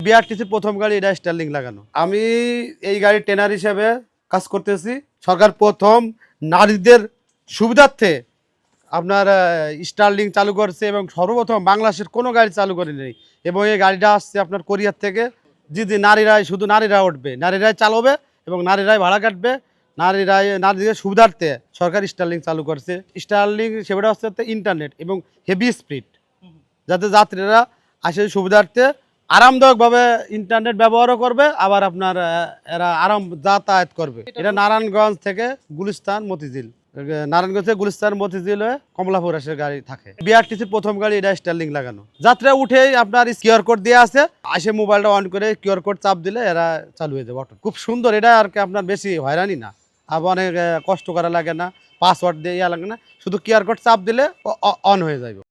BRTC প্রথম গাড়ি এটা স্টার্লিং লাগানো। আমি এই গাড়ির ট্রেনার হিসেবে কাজ করতেছি। সরকার প্রথম নারীদের সুবিধার্থে আপনার স্টার্লিং চালু করছে এবং সর্বপ্রথম বাংলাদেশের কোনো গাড়ি চালু করে নেই। এবং এই গাড়িটা আসছে আপনার কোরিয়ার থেকে। জি নারীরাই, শুধু নারীরা উঠবে, নারীরাই চালাবে এবং নারীরাই ভাড়া কাটবে। নারীদের সুবিধার্থে সরকার স্টার্লিং চালু করছে। স্টার্লিং সেটা হচ্ছে ইন্টারনেট এবং হেভি স্পিড, যাতে যাত্রীরা আসে সুবিধার্থে আরামদায়কভাবে ইন্টারনেট ব্যবহারও করবে, আবার আপনার এরা আরাম যাতায়াত করবে। এটা নারায়ণগঞ্জ থেকে গুলিস্তান মতিঝিল, নারায়ণগঞ্জ থেকে গুলিস্তান মতিঝিল হয়ে কমলাপুর এসে গাড়ি থাকে। বিআরটিসি প্রথম গাড়ি এটা স্টার্লিং লাগানো। যাত্রা উঠেই আপনার কিউআর কোড দিয়ে আছে, আসে মোবাইলটা অন করে কিউআর কোড চাপ দিলে এরা চালু হয়ে যাবে অটো। খুব সুন্দর এটা, আর কি আপনার বেশি হয়রানি না, আবার অনেক কষ্ট করা লাগে না, পাসওয়ার্ড দিয়ে লাগে না, শুধু কিউআর কোড চাপ দিলে অন হয়ে যাবে।